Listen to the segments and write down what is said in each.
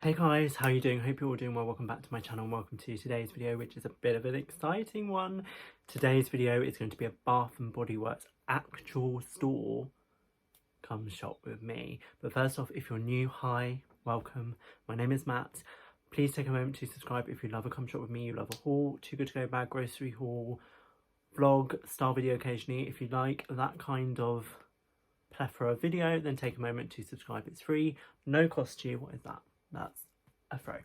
Hey guys, how you doing? Hope you're all doing well. Welcome back to my channel and welcome to today's video, which is a bit of an exciting one. Today's video is going to be a Bath and Body Works actual store. Come shop with me. But first off, if you're new, hi, welcome. My name is Matt. Please take a moment to subscribe if you love a come shop with me, you love a haul, too good to go bag, grocery haul, vlog, style video occasionally. If you like that kind of plethora of video, then take a moment to subscribe. It's free, no cost to you. What is that? That's a throw.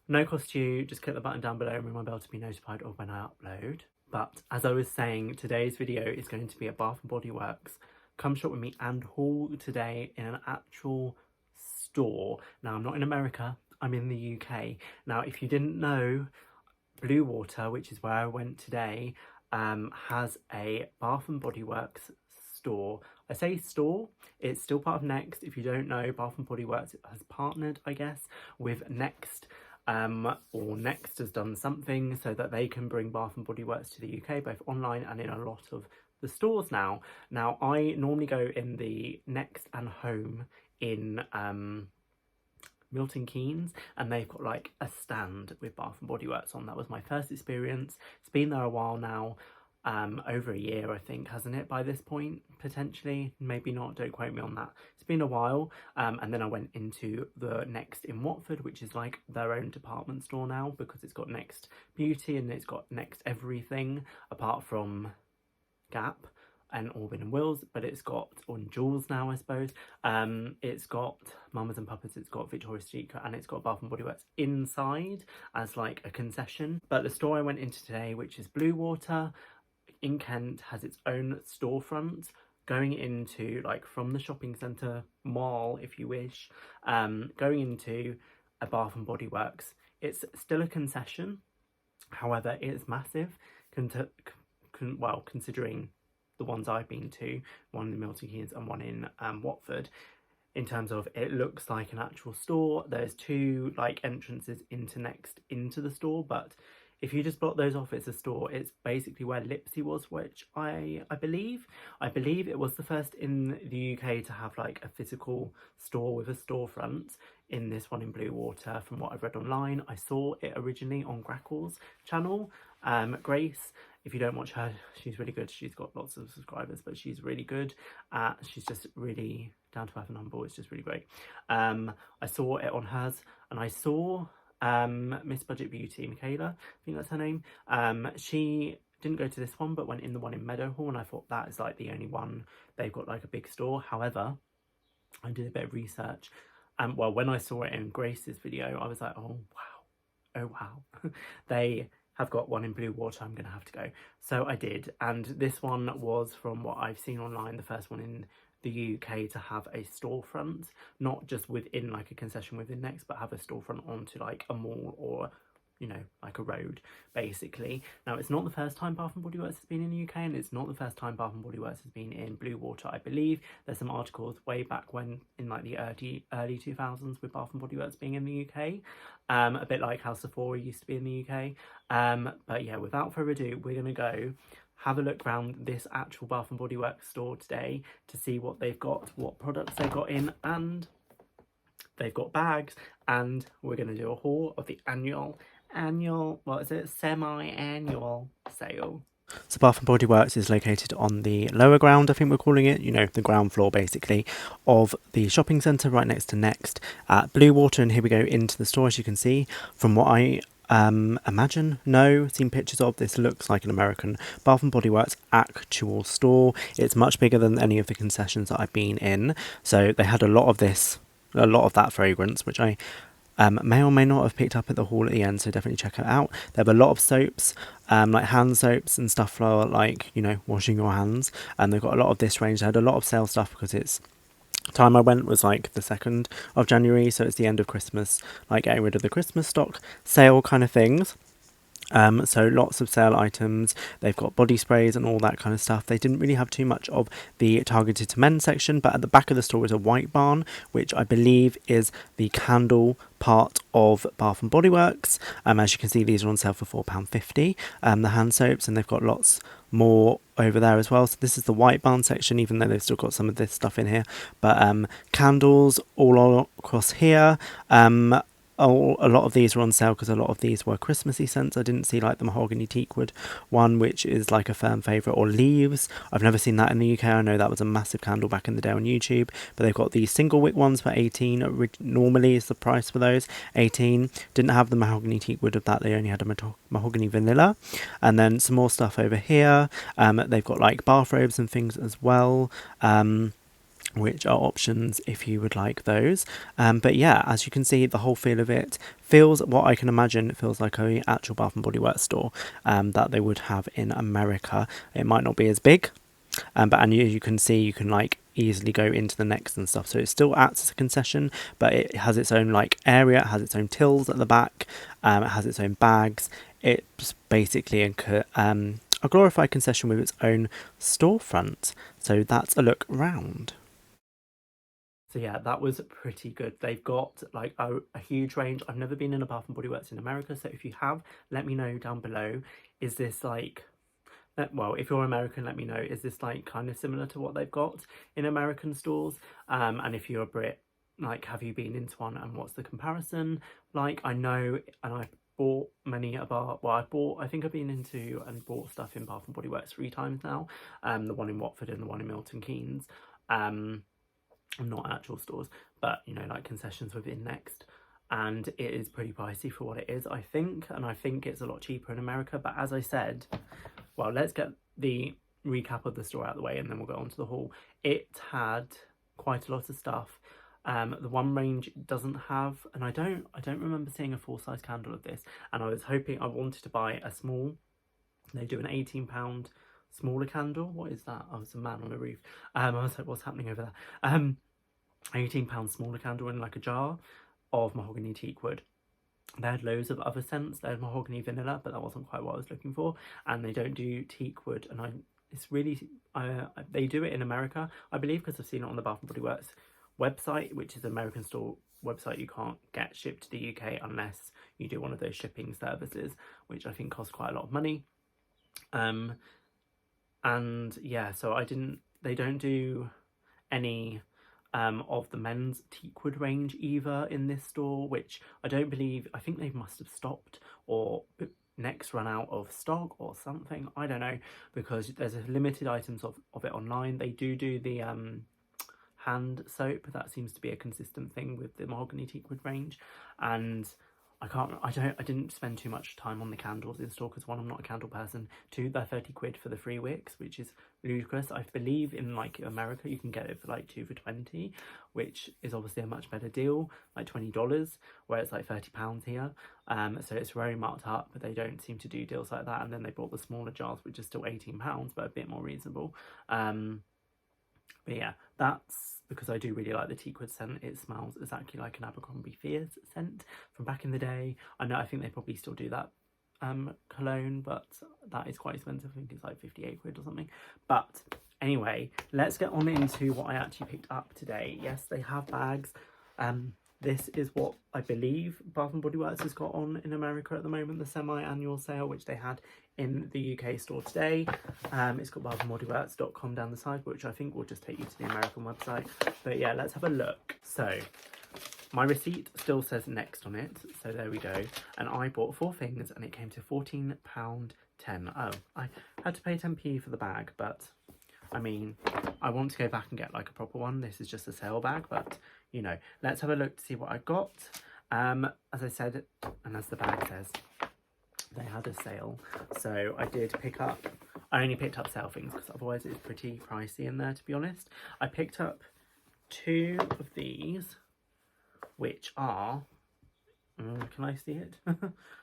No cost to you, just click the button down below and ring my bell to be notified of when I upload. But as I was saying, today's video is going to be a Bath and Body Works come shop with me and haul today in an actual store. Now, I'm not in America, I'm in the UK. Now, if you didn't know, Bluewater, which is where I went today, has a Bath and Body Works store. I say store, it's still part of Next. If you don't know, Bath and Body Works has partnered, I guess, with Next, or Next has done something so that they can bring Bath and Body Works to the UK, both online and in a lot of the stores now. Now, I normally go in the Next and Home in Milton Keynes, and they've got like a stand with Bath and Body Works on. That was my first experience. It's been there a while now, over a year I think, hasn't it, by this point? Potentially, maybe not, don't quote me on that. It's been a while. And then I went into the Next in Watford, which is like their own department store now, because it's got Next Beauty and it's got Next everything apart from Gap and Orbin and Wills, but it's got, or Jules now I suppose, it's got Mamas and Papas, it's got Victoria's Secret, and it's got Bath and Body Works inside as like a concession. But the store I went into today, which is Bluewater in Kent, has its own storefront going into like from the shopping centre mall, if you wish, going into a Bath and Body Works. It's still a concession, however it is massive, well, considering the ones I've been to, one in Milton Keynes and one in Watford. In terms of, it looks like an actual store. There's two like entrances into Next into the store, but if you just block those off, it's a store. It's basically where Lipsy was, which I believe it was the first in the UK to have like a physical store with a storefront. In this one in Bluewater, from what I've read online, I saw it originally on Grackle's channel. Grace, if you don't watch her, she's really good. She's got lots of subscribers, but she's really good. She's just really down to earth and humble. It's just really great. I saw it on hers, and I saw Miss Budget Beauty, Michaela, I think that's her name. She didn't go to this one, but went in the one in Meadowhall, and I thought that is like the only one they've got like a big store. However, I did a bit of research, and well, when I saw it in Grace's video, I was like, oh wow, they have got one in Bluewater, I'm gonna have to go. So I did, and this one was, from what I've seen online, the first one in the UK to have a storefront, not just within like a concession within Next, but have a storefront onto like a mall or, you know, like a road, basically. Now, it's not the first time Bath and Body Works has been in the UK, and it's not the first time Bath and Body Works has been in Bluewater. I believe there's some articles way back when, in like the early 2000s, with Bath and Body Works being in the UK, a bit like how Sephora used to be in the UK. But yeah, without further ado, we're gonna go have a look around this actual Bath and Body Works store today to see what they've got, what products they've got in, and they've got bags, and we're going to do a haul of the semi-annual sale. So Bath and Body Works is located on the lower ground, I think we're calling it, you know, the ground floor basically, of the shopping centre right next to Next at Bluewater. And here we go into the store. As you can see, from what I seen pictures of, this looks like an American Bath and Body Works actual store. It's much bigger than any of the concessions that I've been in. So they had a lot of that fragrance, which I may or may not have picked up at the haul at the end, so definitely check it out. They have a lot of soaps, like hand soaps and stuff for, like, you know, washing your hands, and they've got a lot of this range. They had a lot of sale stuff because it's time I went was like the 2nd of January, so it's the end of Christmas, like getting rid of the Christmas stock sale kind of things. So lots of sale items. They've got body sprays and all that kind of stuff. They didn't really have too much of the targeted to men section, but at the back of the store is a white barn, which I believe is the candle part of Bath and Body Works. As you can see, these are on sale for £4.50. The hand soaps, and they've got lots more over there as well. So this is the white barn section, even though they've still got some of this stuff in here. But candles all across here. Oh, a lot of these were on sale because a lot of these were Christmassy scents. I didn't see like the mahogany teakwood one, which is like a firm favourite, or leaves. I've never seen that in the UK. I know that was a massive candle back in the day on YouTube. But they've got these single wick ones for 18. Normally is the price for those, 18. Didn't have the mahogany teakwood of that. They only had a mahogany vanilla. And then some more stuff over here. They've got like bathrobes and things as well. Which are options if you would like those. But yeah, as you can see, the whole feel of it feels what I can imagine. It feels like a actual Bath and Body Works store that they would have in America. It might not be as big, but you can see, you can like easily go into the next and stuff. So it still acts as a concession, but it has its own like area. It has its own tills at the back. It has its own bags. It's basically a glorified concession with its own storefront. So that's a look round. So yeah, that was pretty good. They've got like a huge range. I've never been in a Bath and Body Works in America, so if you have, let me know down below. Is this like, well, if you're American, let me know. Is this like kind of similar to what they've got in American stores? And if you're a Brit, like, have you been into one and what's the comparison? Like, I know, and I've bought many of our, well, I think I've been into and bought stuff in Bath and Body Works 3 times now. The one in Watford and the one in Milton Keynes. Not actual stores, but you know, like concessions within Next, and it is pretty pricey for what it is, I think, and I think it's a lot cheaper in America. But as I said, well, let's get the recap of the store out of the way and then we'll go on to the haul. It had quite a lot of stuff. The one range doesn't have, and I don't remember seeing a full-size candle of this, and I wanted to buy a small. They do an £18 smaller candle. What is that? Oh, it's a man on a roof. I was like, what's happening over there? £18 smaller candle in like a jar of mahogany teakwood. They had loads of other scents. They had mahogany vanilla, but that wasn't quite what I was looking for. And they don't do teakwood, and it's really, they do it in America, I believe, because I've seen it on the Bath and Body Works website, which is an American store website. You can't get shipped to the UK unless you do one of those shipping services, which I think costs quite a lot of money. And yeah, so they don't do any of the men's teakwood range either in this store, which I think they must have stopped, or Next run out of stock or something, I don't know, because there's a limited items of it online. They do the hand soap. That seems to be a consistent thing with the mahogany teakwood range. And I didn't spend too much time on the candles in store because 1, I'm not a candle person. 2, they're 30 quid for the 3 wicks, which is ludicrous. I believe in like America you can get it for like 2 for 20, which is obviously a much better deal, like $20, where it's like £30 here. So it's very marked up, but they don't seem to do deals like that. And then they bought the smaller jars, which is still £18, but a bit more reasonable. But yeah, that's because I do really like the teakwood scent. It smells exactly like an Abercrombie Fierce scent from back in the day. I think they probably still do that cologne, but that is quite expensive. I think it's like 58 quid or something. But anyway, let's get on into what I actually picked up today. Yes, they have bags. This is what I believe Bath and Body Works has got on in America at the moment, the semi-annual sale, which they had in the UK store today. It's got bathandbodyworks.com down the side, which I think will just take you to the American website. But yeah, let's have a look. So my receipt still says Next on it, so there we go. And I bought 4 things and it came to £14.10. Oh, I had to pay 10p for the bag, but I mean, I want to go back and get like a proper one. This is just a sale bag, but you know, let's have a look to see what I got. As I said, and as the bag says, they had a sale. So I only picked up sale things because otherwise it's pretty pricey in there, to be honest. I picked up 2 of these, which are, can I see it?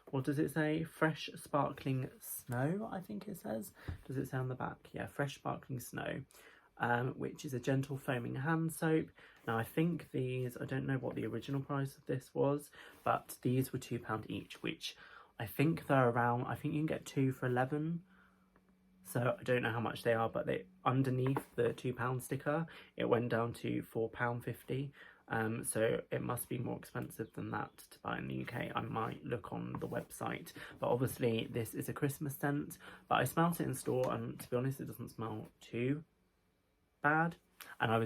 What does it say? Fresh Sparkling Snow, I think it says. Does it say on the back? Yeah, Fresh Sparkling Snow, which is a gentle foaming hand soap. Now I think these, I don't know what the original price of this was, but these were £2 each, which I think they're around, I think you can get 2 for 11. So I don't know how much they are, but they underneath the £2 sticker, it went down to £4.50. So it must be more expensive than that to buy in the UK. I might look on the website, but obviously this is a Christmas scent. But I smelt it in store, and to be honest, it doesn't smell too bad. And I'm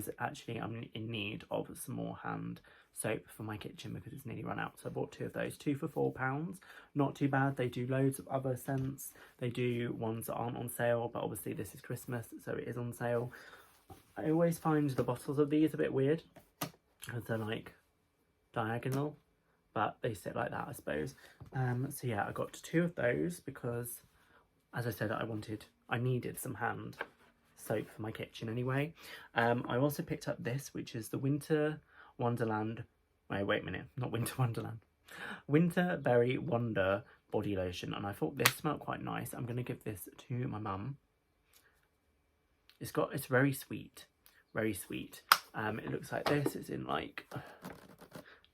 in need of some more hand soap for my kitchen because it's nearly run out. So I bought 2 of those, 2 for £4. Not too bad. They do loads of other scents. They do ones that aren't on sale, but obviously this is Christmas, so it is on sale. I always find the bottles of these a bit weird because they're like diagonal, but they sit like that, I suppose. So yeah, I got 2 of those because, as I said, I needed some hand soap for my kitchen anyway. I also picked up this, which is the Winter Wonderland, wait a minute, not Winter Wonderland, Winter Berry Wonder body lotion, and I thought this smelled quite nice. I'm going to give this to my mum. It's very sweet, very sweet. It looks like this. It's in like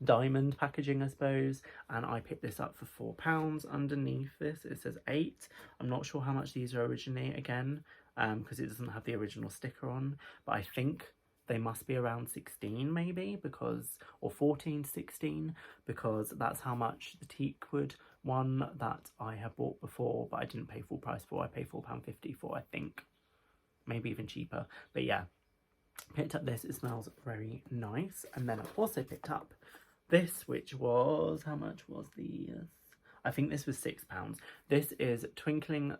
diamond packaging, I suppose, and I picked this up for £4. Underneath this it says 8. I'm not sure how much these are originally, again, because it doesn't have the original sticker on, but I think they must be around 16 maybe, or 14, 16, because that's how much the Teakwood one that I have bought before, but I didn't pay full price for. I paid £4.50 for, I think, maybe even cheaper. But yeah, picked up this. It smells very nice. And then I also picked up this, which was, how much was this? I think this was £6. This is Twinkling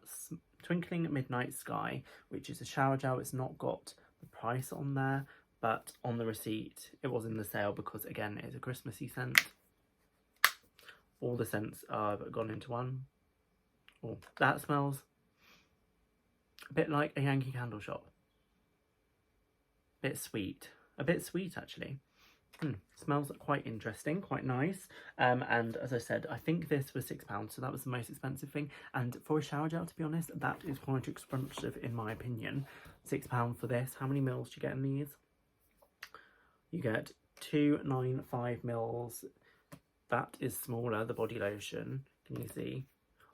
Midnight Sky, which is a shower gel. It's not got the price on there, but on the receipt it was in the sale because, again, it's a Christmassy scent. All the scents are gone into one. Oh, that smells a bit like a Yankee Candle shop. A bit sweet actually. Smells quite interesting, quite nice. And as I said, I think this was £6, so that was the most expensive thing. And for a shower gel, to be honest, that is quite expensive in my opinion. £6 for this. How many mils do you get in these? You get 295 mils. That is smaller, the body lotion. Can you see?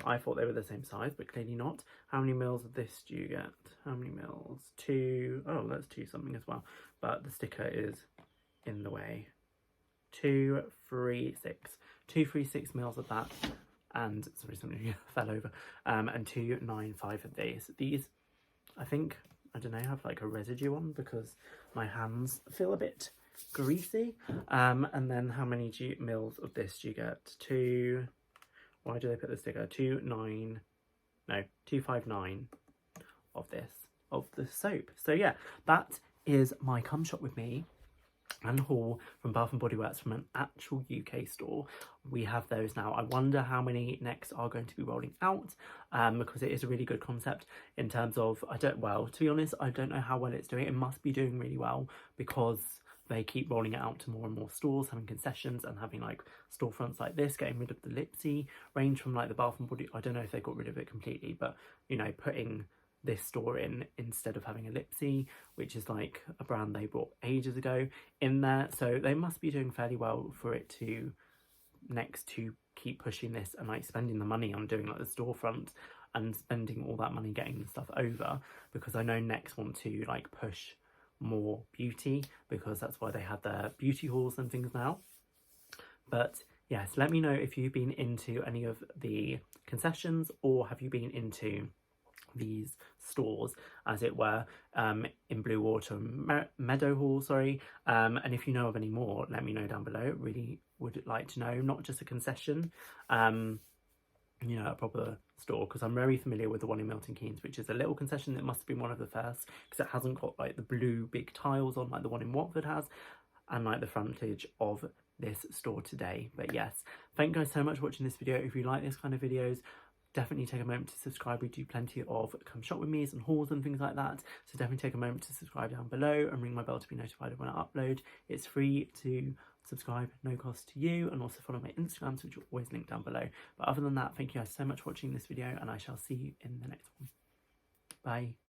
I thought they were the same size, but clearly not. How many mils of this do you get? How many mils? 2. Oh, that's 2 something as well. But the sticker is in the way. 236 mils of that, and sorry, something fell over. And 295 of these. I think, I don't know, have like a residue on because my hands feel a bit greasy. And then how many mils of this do you get? Why do they put the sticker? 259 of the soap. So yeah, that is my come shop with me and haul from Bath & Body Works from an actual UK store. We have those now. I wonder how many next are going to be rolling out, because it is a really good concept in terms of, to be honest, I don't know how well it's doing. It must be doing really well because they keep rolling it out to more and more stores, having concessions and having like storefronts like this, getting rid of the Lipsy range from like the Bath & Body. I don't know if they got rid of it completely, but you know, putting this store in instead of having a Lipsy, which is like a brand they bought ages ago, in there. So they must be doing fairly well for it to keep pushing this and like spending the money on doing like the storefront and spending all that money getting the stuff over, because I know Next want to like push more beauty because that's why they have their beauty hauls and things now. But yes, let me know if you've been into any of the concessions, or have you been into these stores, as it were, in Bluewater and Meadowhall, and if you know of any more, let me know down below. Really would like to know, not just a concession, you know, a proper store, because I'm very familiar with the one in Milton Keynes, which is a little concession. It must have been one of the first, because it hasn't got like the blue big tiles on like the one in Watford has, and like the frontage of this store today. But yes, thank you guys so much for watching this video. If you like this kind of videos, definitely take a moment to subscribe. We do plenty of come shop with me's and hauls and things like that, so definitely take a moment to subscribe down below and ring my bell to be notified when I upload. It's free to subscribe, no cost to you, and also follow my Instagrams, which are always linked down below. But other than that, thank you guys so much for watching this video, and I shall see you in the next one. Bye.